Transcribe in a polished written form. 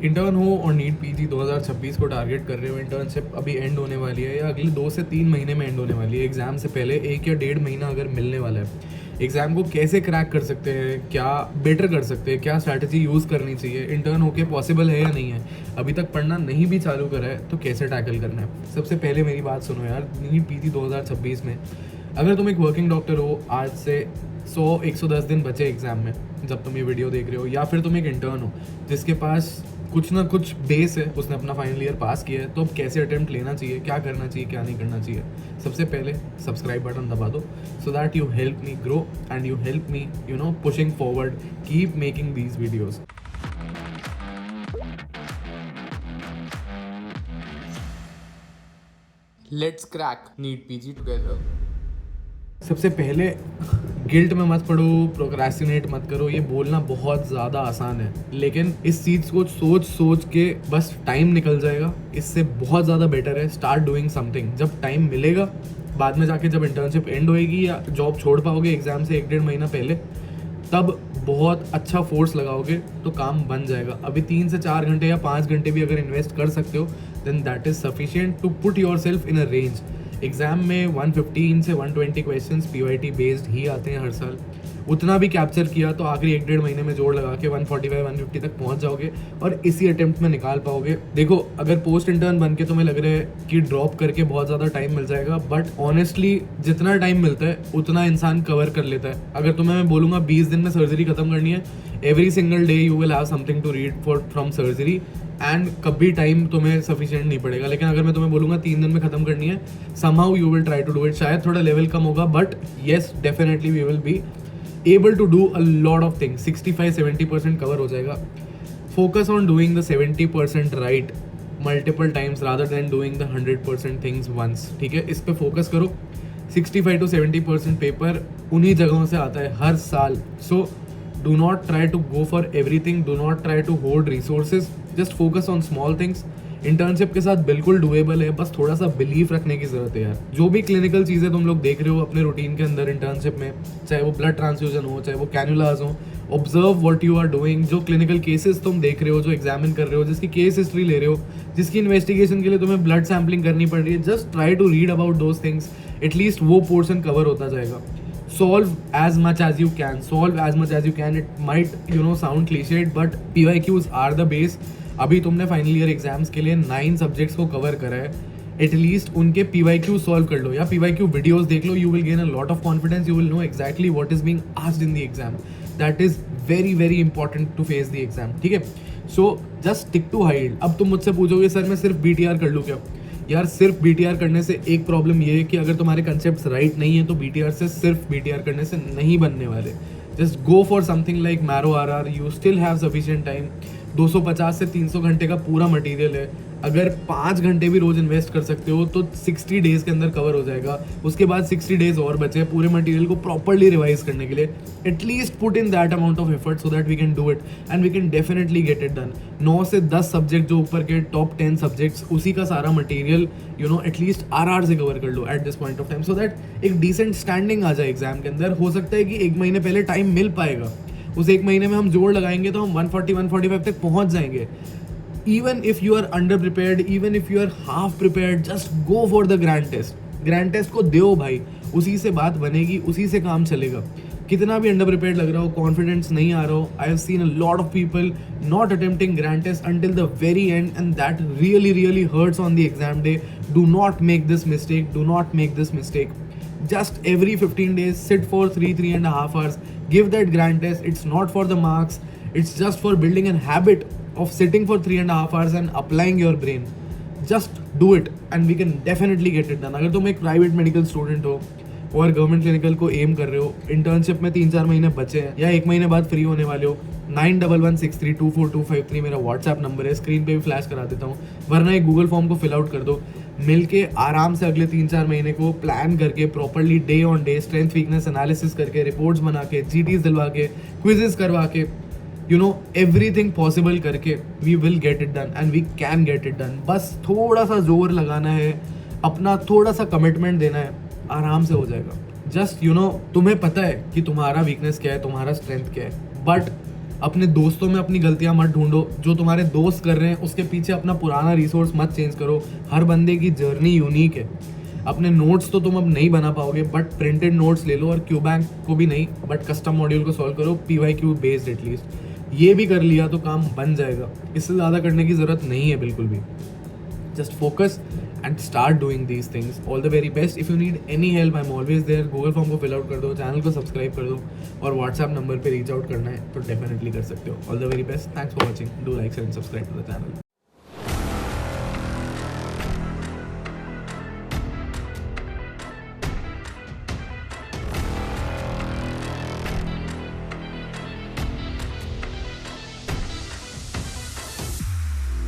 Intern हो और NEET PG 2026 को टारगेट कर रहे हो, इंटर्नशिप अभी एंड होने वाली है या अगले 2 से 3 महीने में एंड होने वाली है, एग्ज़ाम से पहले 1 या 1.5 महीना अगर मिलने वाला है, एग्ज़ाम को कैसे क्रैक कर सकते हैं, क्या बेटर कर सकते हैं, क्या स्ट्रैटेजी यूज़ करनी चाहिए, इंटर्न होके पॉसिबल है या नहीं है, अभी तक पढ़ना नहीं भी चालू करा है तो कैसे टैकल करना है। सबसे पहले मेरी बात सुनो यार, नीट पीजी 2026 में अगर तुम एक वर्किंग डॉक्टर हो, आज से 100-110 दिन बचे एग्ज़ाम में जब तुम ये वीडियो देख रहे हो, या फिर तुम एक इंटर्न हो जिसके पास कुछ ना कुछ बेस है, उसने अपना फाइनल ईयर पास किया है, तो अब कैसे अटेम्प्ट लेना चाहिए, क्या करना चाहिए, क्या नहीं करना चाहिए। सबसे पहले सब्सक्राइब बटन दबा दो so that you help me grow and you help me pushing forward, keep making these videos. Let's crack NEET PG together. सबसे पहले गिल्ट में मत पड़ो, प्रोक्रेस्टिनेट मत करो, ये बोलना बहुत ज़्यादा आसान है, लेकिन इस चीज़ को सोच सोच के बस टाइम निकल जाएगा। इससे बहुत ज़्यादा बेटर है स्टार्ट डूइंग समथिंग। जब टाइम मिलेगा बाद में जाके, जब इंटर्नशिप एंड होएगी या जॉब छोड़ पाओगे एग्ज़ाम से 1-1.5 महीना पहले, तब बहुत अच्छा फोर्स लगाओगे तो काम बन जाएगा। अभी 3 से 4 घंटे या 5 घंटे भी अगर इन्वेस्ट कर सकते हो then that is sufficient to put yourself in a range. Exam में 115 से 120 क्वेश्चंस पीवाईटी बेस्ड ही आते हैं हर साल। उतना भी कैप्चर किया तो आखिरी 1-1.5 महीने में जोड़ लगा के 145-150 तक पहुंच जाओगे और इसी अटेम्प्ट में निकाल पाओगे। देखो, अगर पोस्ट इंटर्न बन के तुम्हें लग रहा है कि ड्रॉप करके बहुत ज़्यादा टाइम मिल जाएगा, बट ऑनेस्टली जितना टाइम मिलता है उतना इंसान कवर कर लेता है। अगर तुम्हें मैं बोलूँगा 20 दिन में सर्जरी खत्म करनी है, every single day you will have something to read from surgery and कभी टाइम तुम्हें सफिशिएंट नहीं पड़ेगा। लेकिन अगर मैं तुम्हें बोलूँगा 3 दिन में खत्म करनी है, somehow you will try to do it. शायद थोड़ा लेवल कम होगा, but yes definitely we will be able to do a lot of things. 65-70% cover हो जाएगा। Focus on doing the 70% right multiple times rather than doing the 100% things once. ठीक है, इस पे फोकस करो। 65-70% पेपर उन्हीं जगहों से आता है हर साल। सो do not try to go for everything, do not try to hoard resources, just focus on small things। Internship के साथ बिल्कुल डुएबल है, बस थोड़ा सा बिलीफ रखने की ज़रूरत है यार। जो भी क्लिनिकल चीज़ें तुम लोग देख रहे हो अपने रूटीन के अंदर इंटर्नशिप में, चाहे वो ब्लड ट्रांसफ्यूजन हो, चाहे वो कैनुलाज हो, observe what you are doing. जो क्लिनिकल केसेस तुम देख रहे हो, जो एग्जामिन कर रहे हो, जिसकी केस हिस्ट्री ले रहे हो, जिसकी इन्वेस्टिगेशन के लिए तुम्हें ब्लड सैम्पलिंग करनी पड़ रही है, just try to read about those things. At least वो पोर्शन कवर होता जाएगा। Solve as much as you can, solve as much as you can. It might sound cliched, but PYQs are the base। अभी तुमने final year exams के लिए 9 subjects को cover करा है, एटलीस्ट उनके PYQ सॉल्व कर लो या PYQ वीडियोस देख लो। You will gain a lot of confidence, you will know exactly what is being asked in the exam. That is very very important to face the exam. ठीक है, so just stick to hide. अब तुम मुझसे पूछोगे sir मैं सिर्फ BTR कर लूँ क्या? यार सिर्फ BTR करने से एक प्रॉब्लम ये है कि अगर तुम्हारे कंसेप्ट्स राइट नहीं है तो BTR से सिर्फ BTR करने से नहीं बनने वाले। Just go for something like marrow RR, you still have sufficient time. 250 से 300 घंटे का पूरा मटेरियल है। अगर 5 घंटे भी रोज इन्वेस्ट कर सकते हो तो 60 डेज के अंदर कवर हो जाएगा। उसके बाद 60 डेज और बचे पूरे मटेरियल को प्रॉपरली रिवाइज करने के लिए। At least put in that amount of effort so that we can do it and we can definitely get it done. 9 से 10 सब्जेक्ट जो ऊपर के टॉप 10 सब्जेक्ट्स, उसी का सारा मटेरियल एटलीस्ट RR से कवर कर लो at this point of time, so that एक डिसेंट स्टैंडिंग आ जाए एग्जाम के अंदर। हो सकता है कि 1 महीने पहले टाइम मिल पाएगा, उस 1 महीने में हम जोड़ लगाएंगे तो हम 140-145 तक पहुंच जाएंगे। Even if you are under prepared, even if you are half prepared, just go for the grand test। Grand test को दो भाई, उसी से बात बनेगी, उसी से काम चलेगा। कितना भी अंडर प्रिपेयर्ड लग रहा हो, कॉन्फिडेंस नहीं आ रहा हो, I have seen a lot of people not attempting grand test until the very end and that really hurts on the exam day. Do not make this mistake, do not make this mistake. Just every 15 days, sit for 3.5 hours, give that grand test. It's not for the marks, it's just for building a habit of sitting for 3.5 hours and applying your brain. Just do it and we can definitely get it done। अगर तुम एक private medical student हो और government clinical को M कर रहे हो, internship में 3-4 महीने बचे हैं या 1 महीने बाद फ्री होने वाले हो, 9116324253 मेरा व्हाट्सएप नंबर है, स्क्रीन पे भी फ्लैश करा देता हूँ, वरना एक गूगल फॉर्म को फिल आउट कर दो। मिलके आराम से अगले 3-4 महीने को प्लान करके properly day on day strength weakness analysis करके, रिपोर्ट्स बना के, GTs दिलवा के, क्विजेस करवा के, एवरीथिंग पॉसिबल करके we will get it done and we can get it done. बस थोड़ा सा जोर लगाना है, अपना थोड़ा सा कमिटमेंट देना है, आराम से हो जाएगा। जस्ट तुम्हें पता है कि तुम्हारा वीकनेस क्या है, तुम्हारा स्ट्रेंथ क्या है, बट अपने दोस्तों में अपनी गलतियां मत ढूंढो, जो तुम्हारे दोस्त कर रहे हैं उसके पीछे अपना पुराना रिसोर्स मत चेंज करो। हर बंदे की जर्नी यूनिक है। अपने नोट्स तो तुम अब नहीं बना पाओगे, बट प्रिंटेड नोट्स ले लो, और क्यू बैंक को भी नहीं बट कस्टम मॉड्यूल को सॉल्व करो, PYQ बेस्ड एटलीस्ट। ये भी कर लिया तो काम बन जाएगा, इससे ज़्यादा करने की ज़रूरत नहीं है बिल्कुल भी। Just focus and start doing these things. All the very best. If you need any help, I'm always there. Google form को fill out कर दो, चैनल को सब्सक्राइब कर दो, और WhatsApp नंबर पे रीच आउट करना है तो डेफिनेटली कर सकते हो. All the very best. Thanks for watching. Do like, share and subscribe to the channel.